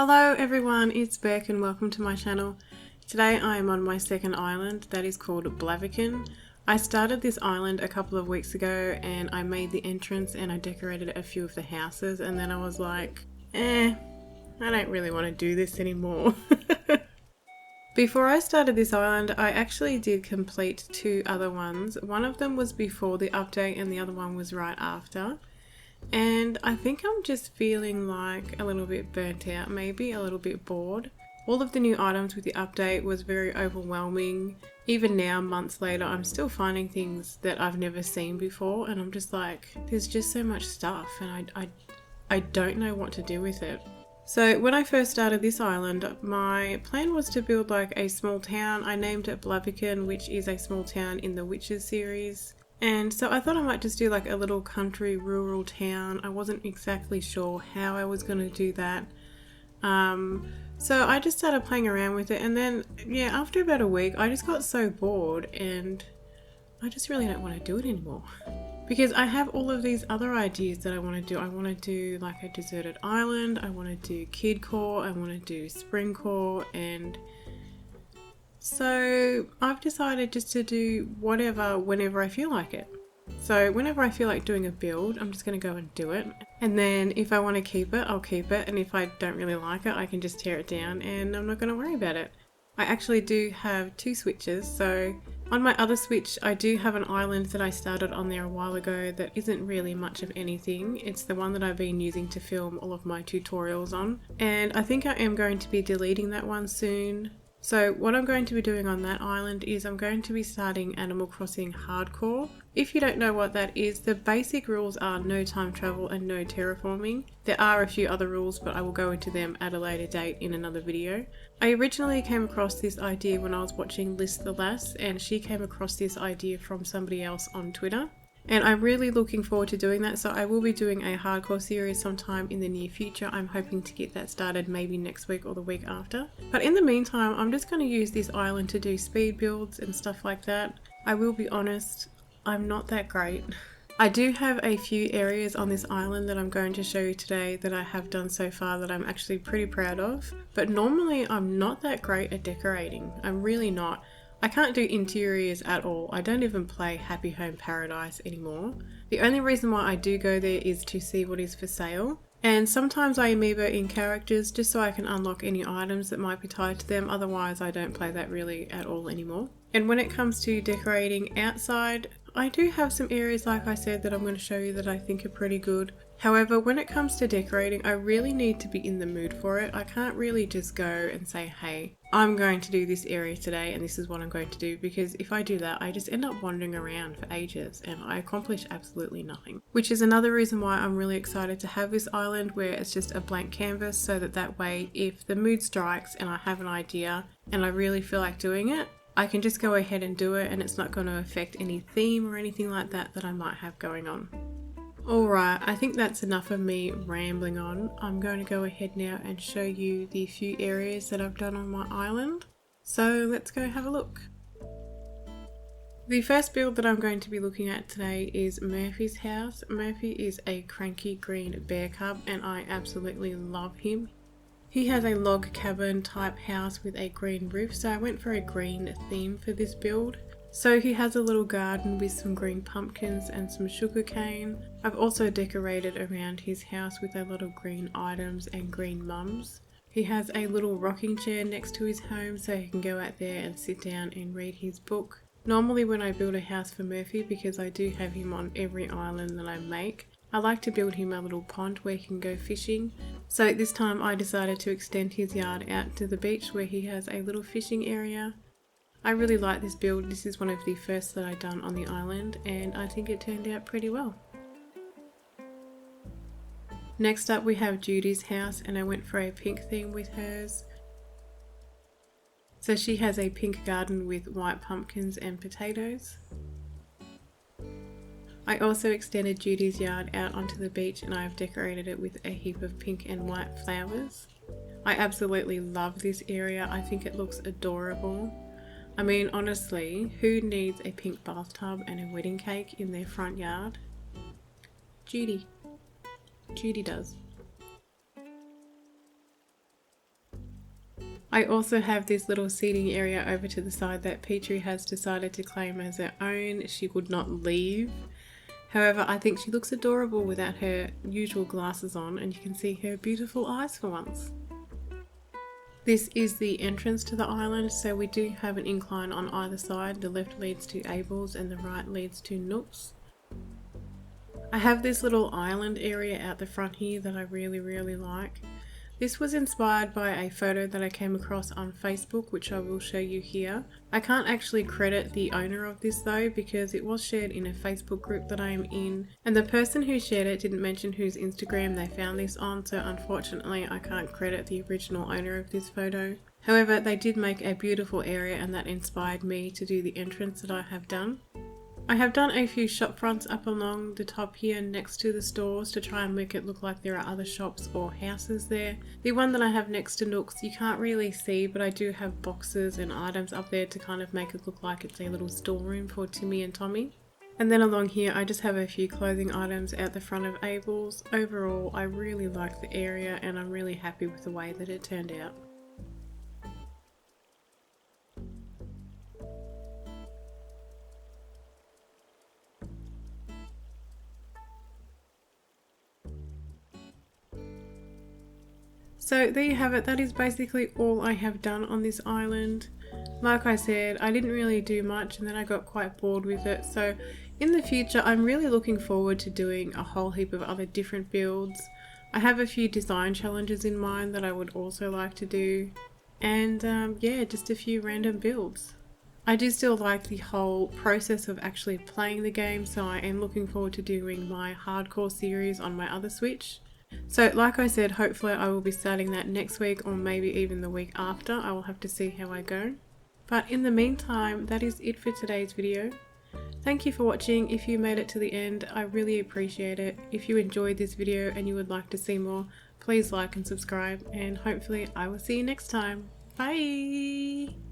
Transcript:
Hello everyone, it's Beck and welcome to my channel. Today I am on my second island that is called Blaviken. I started this island a couple of weeks ago and I made the entrance and I decorated a few of the houses, and then I was like, I don't really want to do this anymore. Before I started this island, I actually did complete two other ones. One of them was before the update and the other one was right after. And I think I'm just feeling like a little bit burnt out, maybe a little bit bored. All of the new items with the update was very overwhelming. Even now, months later, I'm still finding things that I've never seen before, and I'm just like, there's just so much stuff and I don't know what to do with it. So when I first started this island, my plan was to build like a small town. I named it Blaviken, which is a small town in the Witches series. And so I thought I might just do like a little country rural town. I wasn't exactly sure how I was going to do that. So I just started playing around with it, and then after about a week I just got so bored and I just really don't want to do it anymore. Because I have all of these other ideas that I want to do. I want to do like a deserted island, I want to do kid core, I want to do spring core, and so I've decided just to do whatever whenever I feel like it. So whenever I feel like doing a build, I'm just going to go and do it. And then if I want to keep it, I'll keep it. And if I don't really like it, I can just tear it down and I'm not going to worry about it. I actually do have two switches. So on my other switch, I do have an island that I started on there a while ago that isn't really much of anything. It's the one that I've been using to film all of my tutorials on. And I think I am going to be deleting that one soon. So what I'm going to be doing on that island is I'm going to be starting Animal Crossing Hardcore. If you don't know what that is, the basic rules are no time travel and no terraforming. There are a few other rules, but I will go into them at a later date in another video. I originally came across this idea when I was watching List the Lass, and she came across this idea from somebody else on Twitter. And I'm really looking forward to doing that, so I will be doing a hardcore series sometime in the near future. I'm hoping to get that started maybe next week or the week after. But in the meantime, I'm just going to use this island to do speed builds and stuff like that. I will be honest, I'm not that great. I do have a few areas on this island that I'm going to show you today that I have done so far that I'm actually pretty proud of. But normally I'm not that great at decorating. I'm really not. I can't do interiors at all. I don't even play Happy Home Paradise anymore. The only reason why I do go there is to see what is for sale. And sometimes I amiibo in characters just so I can unlock any items that might be tied to them. Otherwise I don't play that really at all anymore. And when it comes to decorating outside, I do have some areas like I said that I'm going to show you that I think are pretty good. However, when it comes to decorating, I really need to be in the mood for it. I can't really just go and say, hey, I'm going to do this area today and this is what I'm going to do, because if I do that, I just end up wandering around for ages and I accomplish absolutely nothing. Which is another reason why I'm really excited to have this island where it's just a blank canvas, so that way if the mood strikes and I have an idea and I really feel like doing it, I can just go ahead and do it and it's not going to affect any theme or anything like that I might have going on. Alright, I think that's enough of me rambling on. I'm going to go ahead now and show you the few areas that I've done on my island. So let's go have a look. The first build that I'm going to be looking at today is Murphy's house. Murphy is a cranky green bear cub and I absolutely love him. He has a log cabin type house with a green roof, so I went for a green theme for this build. So he has a little garden with some green pumpkins and some sugar cane. I've also decorated around his house with a lot of green items and green mums. He has a little rocking chair next to his home so he can go out there and sit down and read his book. Normally when I build a house for Murphy, because I do have him on every island that I make, I like to build him a little pond where he can go fishing. So this time I decided to extend his yard out to the beach where he has a little fishing area. I really like this build. This is one of the first that I've done on the island and I think it turned out pretty well. Next up we have Judy's house and I went for a pink theme with hers. So she has a pink garden with white pumpkins and potatoes. I also extended Judy's yard out onto the beach and I've decorated it with a heap of pink and white flowers. I absolutely love this area. I think it looks adorable. I mean, honestly, who needs a pink bathtub and a wedding cake in their front yard? Judy. Judy does. I also have this little seating area over to the side that Petrie has decided to claim as her own. She would not leave. However, I think she looks adorable without her usual glasses on, and you can see her beautiful eyes for once. This is the entrance to the island, so we do have an incline on either side. The left leads to Abel's and the right leads to Nook's. I have this little island area out the front here that I really like. This was inspired by a photo that I came across on Facebook, which I will show you here. I can't actually credit the owner of this though, because it was shared in a Facebook group that I am in, and the person who shared it didn't mention whose Instagram they found this on, so unfortunately I can't credit the original owner of this photo. However, they did make a beautiful area, and that inspired me to do the entrance that I have done. I have done a few shop fronts up along the top here next to the stores to try and make it look like there are other shops or houses there. The one that I have next to Nook's you can't really see, but I do have boxes and items up there to kind of make it look like it's a little storeroom for Timmy and Tommy. And then along here I just have a few clothing items out the front of Abel's. Overall I really like the area and I'm really happy with the way that it turned out. So there you have it, that is basically all I have done on this island. Like I said, I didn't really do much and then I got quite bored with it, so in the future I'm really looking forward to doing a whole heap of other different builds. I have a few design challenges in mind that I would also like to do, and yeah, just a few random builds. I do still like the whole process of actually playing the game, so I am looking forward to doing my hardcore series on my other Switch. So like I said, hopefully I will be starting that next week or maybe even the week after. I will have to see how I go. But in the meantime, that is it for today's video. Thank you for watching. If you made it to the end, I really appreciate it. If you enjoyed this video and you would like to see more, please like and subscribe, and hopefully I will see you next time. Bye!